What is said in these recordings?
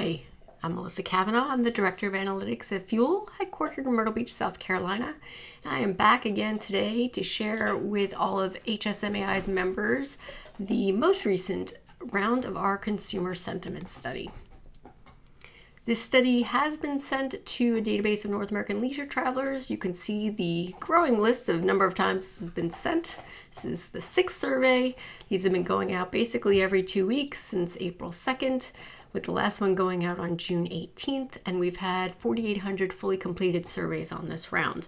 Hi, I'm Melissa Cavanaugh. I'm the Director of Analytics at Fuel, headquartered in Myrtle Beach, South Carolina. And I am back again today to share with all of HSMAI's members the most recent round of our consumer sentiment study. This study has been sent to a database of North American leisure travelers. You can see the growing list of number of times this has been sent. This is the 6th survey. These have been going out basically every 2 weeks since April 2nd, with the last one going out on June 18th, and we've had 4,800 fully completed surveys on this round.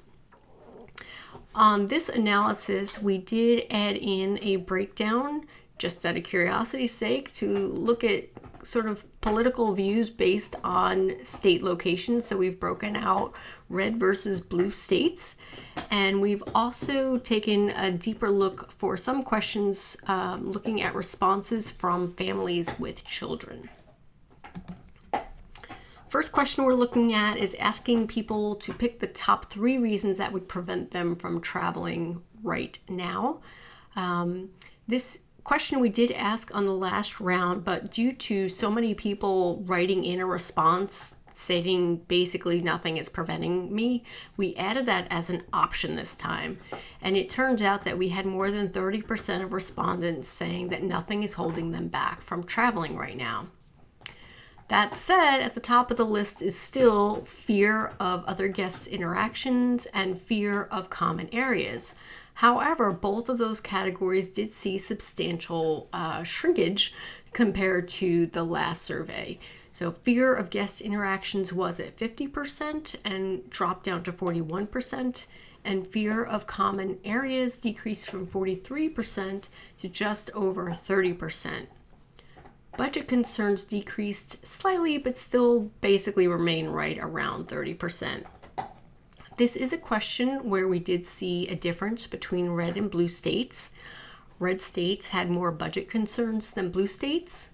On this analysis, we did add in a breakdown, just out of curiosity's sake, to look at sort of political views based on state locations. So we've broken out red versus blue states. And we've also taken a deeper look for some questions looking at responses from families with children. First question we're looking at is asking people to pick the top 3 reasons that would prevent them from traveling right now. This question we did ask on the last round, but due to so many people writing in a response stating basically nothing is preventing me, we added that as an option this time. And it turns out that we had more than 30% of respondents saying that nothing is holding them back from traveling right now. That said, at the top of the list is still fear of other guests' interactions and fear of common areas. However, both of those categories did see substantial shrinkage compared to the last survey. So fear of guest interactions was at 50% and dropped down to 41%, and fear of common areas decreased from 43% to just over 30%. Budget concerns decreased slightly, but still basically remain right around 30%. This is a question where we did see a difference between red and blue states. Red states had more budget concerns than blue states,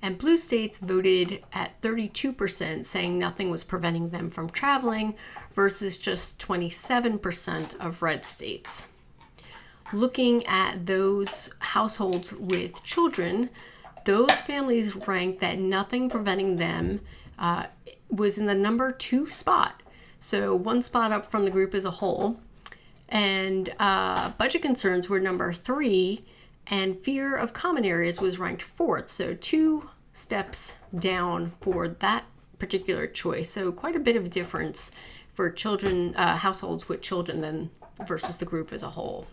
and blue states voted at 32%, saying nothing was preventing them from traveling, versus just 27% of red states. Looking at those households with children, those families ranked that nothing preventing them was in the number 2 spot. So 1 spot up from the group as a whole. And budget concerns were number 3, and fear of common areas was ranked 4th. So 2 steps down for that particular choice. So quite a bit of difference for children, households with children than versus the group as a whole.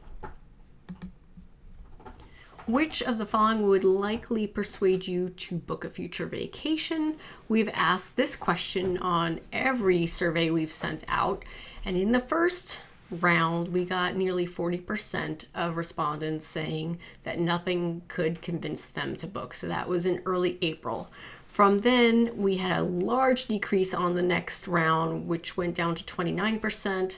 Which of the following would likely persuade you to book a future vacation? We've asked this question on every survey we've sent out. And in the first round, we got nearly 40% of respondents saying that nothing could convince them to book. So that was in early April. From then, we had a large decrease on the next round, which went down to 29%,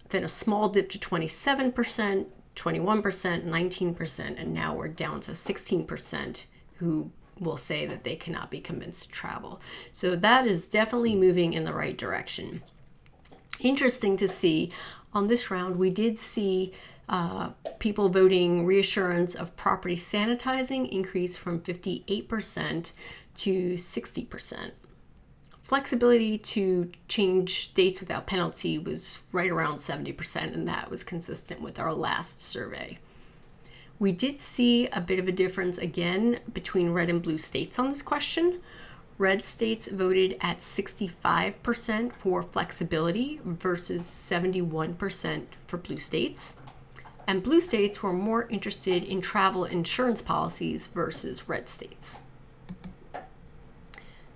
then a small dip to 27%, 21%, 19%, and now we're down to 16% who will say that they cannot be convinced to travel. So that is definitely moving in the right direction. Interesting to see on this round, we did see people voting reassurance of property sanitizing increase from 58% to 60%. Flexibility to change dates without penalty was right around 70%, and that was consistent with our last survey. We did see a bit of a difference again between red and blue states on this question. Red states voted at 65% for flexibility versus 71% for blue states. And blue states were more interested in travel insurance policies versus red states.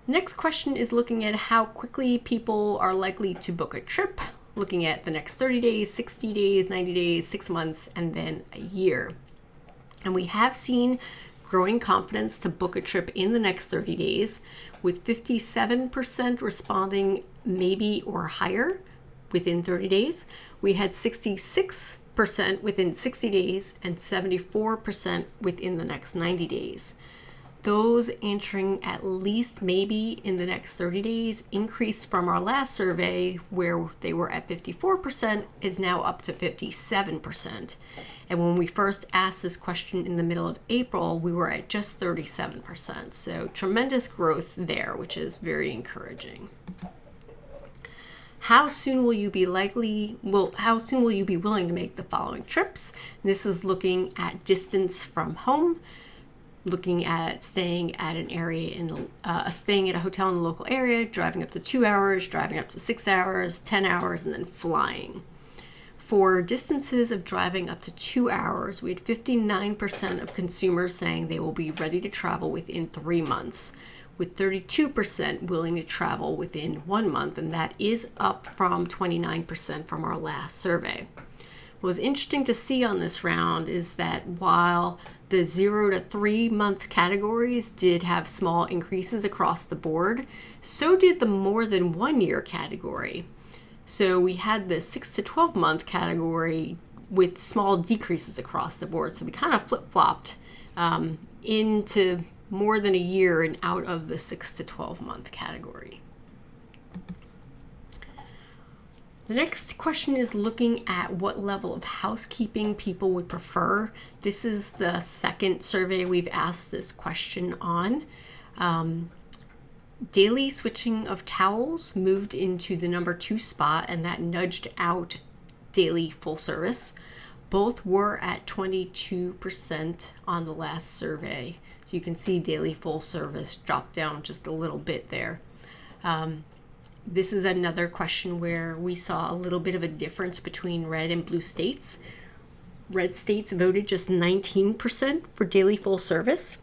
Next question is looking at how quickly people are likely to book a trip, looking at the next 30 days, 60 days, 90 days, 6 months, and then a year. And we have seen growing confidence to book a trip in the next 30 days, with 57% responding maybe or higher within 30 days. We had 66% within 60 days and 74% within the next 90 days. Those answering at least maybe in the next 30 days increased from our last survey where they were at 54% is now up to 57%. And when we first asked this question in the middle of April, we were at just 37%. So tremendous growth there, which is very encouraging. How soon will you be willing to make the following trips? This is looking at distance from home, looking at staying at an area staying at a hotel in the local area, driving up to 2 hours, driving up to 6 hours, 10 hours, and then flying. For distances of driving up to 2 hours, we had 59% of consumers saying they will be ready to travel within 3 months, with 32% willing to travel within 1 month, and that is up from 29% from our last survey. What was interesting to see on this round is that while the 0 to 3 month categories did have small increases across the board, so did the more than 1 year category. So we had the 6 to 12 month category with small decreases across the board. So we kind of flip-flopped into more than a year and out of the 6 to 12 month category. The next question is looking at what level of housekeeping people would prefer. This is the second survey we've asked this question on. Daily switching of towels moved into the number 2 spot, and that nudged out daily full service. Both were at 22% on the last survey. So you can see daily full service dropped down just a little bit there. This is another question where we saw a little bit of a difference between red and blue states. Red states voted just 19% for daily full service,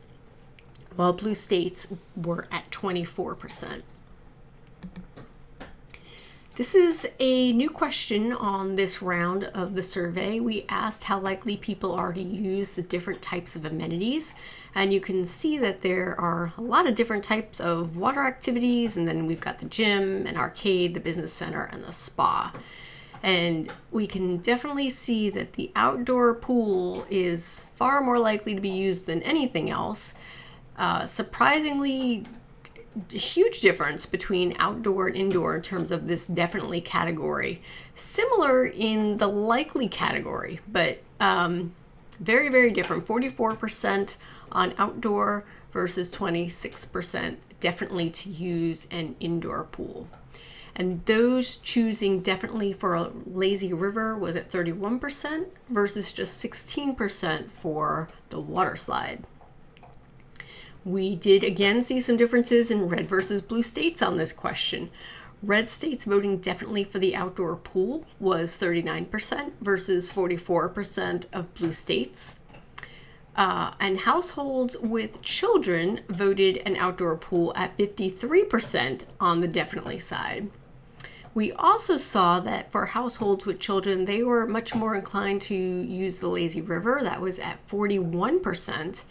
while blue states were at 24%. This is a new question on this round of the survey. We asked how likely people are to use the different types of amenities, and you can see that there are a lot of different types of water activities, and then we've got the gym, an arcade, the business center, and the spa. And we can definitely see that the outdoor pool is far more likely to be used than anything else. Surprisingly, huge difference between outdoor and indoor in terms of this definitely category. Similar in the likely category, but very, very different. 44% on outdoor versus 26% definitely to use an indoor pool. And those choosing definitely for a lazy river was at 31% versus just 16% for the water slide. We did again see some differences in red versus blue states on this question. Red states voting definitely for the outdoor pool was 39% versus 44% of blue states. And households with children voted an outdoor pool at 53% on the definitely side. We also saw that for households with children, they were much more inclined to use the lazy river. That was at 41%.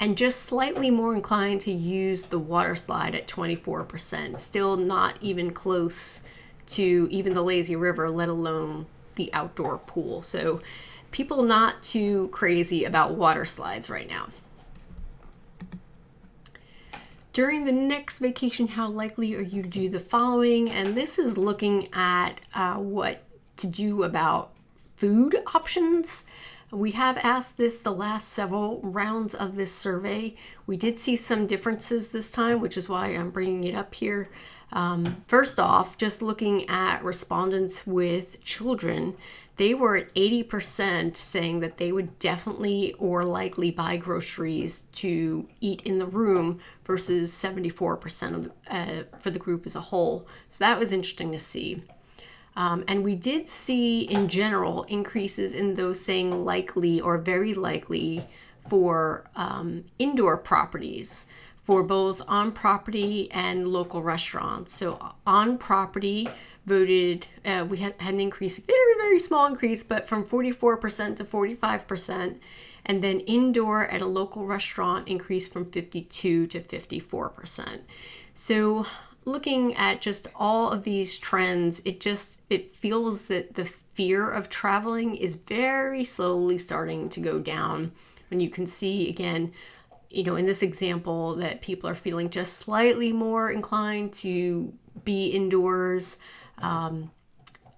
And just slightly more inclined to use the water slide at 24%. Still not even close to even the lazy river, let alone the outdoor pool. So people not too crazy about water slides right now. During the next vacation, how likely are you to do the following? And this is looking at what to do about food options. We have asked this the last several rounds of this survey. We did see some differences this time, which is why I'm bringing it up here. First off, just looking at respondents with children, they were at 80% saying that they would definitely or likely buy groceries to eat in the room versus 74% for the group as a whole. So that was interesting to see. And we did see, in general, increases in those saying likely or very likely for indoor properties for both on-property and local restaurants. So on-property voted, we had an increase, very, very small increase, but from 44% to 45%. And then indoor at a local restaurant increased from 52 to 54%. So looking at just all of these trends, it feels that the fear of traveling is very slowly starting to go down. When you can see, again, in this example, that people are feeling just slightly more inclined to be indoors,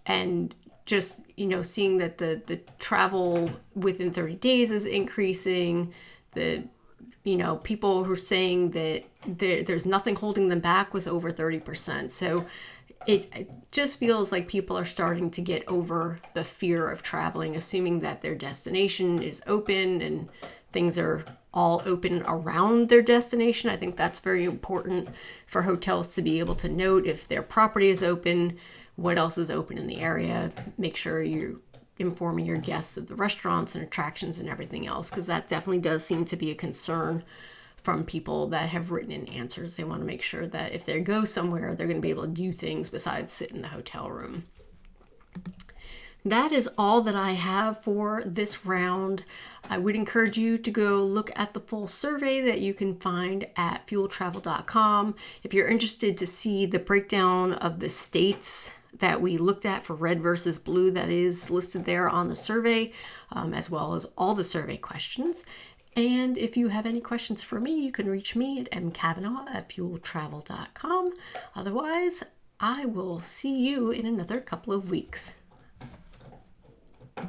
and just, seeing that the travel within 30 days is increasing, people who are saying that there's nothing holding them back was over 30%. So it just feels like people are starting to get over the fear of traveling, assuming that their destination is open and things are all open around their destination. I think that's very important for hotels to be able to note if their property is open, what else is open in the area. Make sure you're informing your guests of the restaurants and attractions and everything else, because that definitely does seem to be a concern from people that have written in answers. They want to make sure that if they go somewhere, they're going to be able to do things besides sit in the hotel room. That is all that I have for this round. I would encourage you to go look at the full survey that you can find at fueltravel.com. If you're interested to see the breakdown of the states that we looked at for red versus blue, that is listed there on the survey, as well as all the survey questions. And if you have any questions for me, you can reach me at mcavanaugh@fueltravel.com. Otherwise, I will see you in another couple of weeks.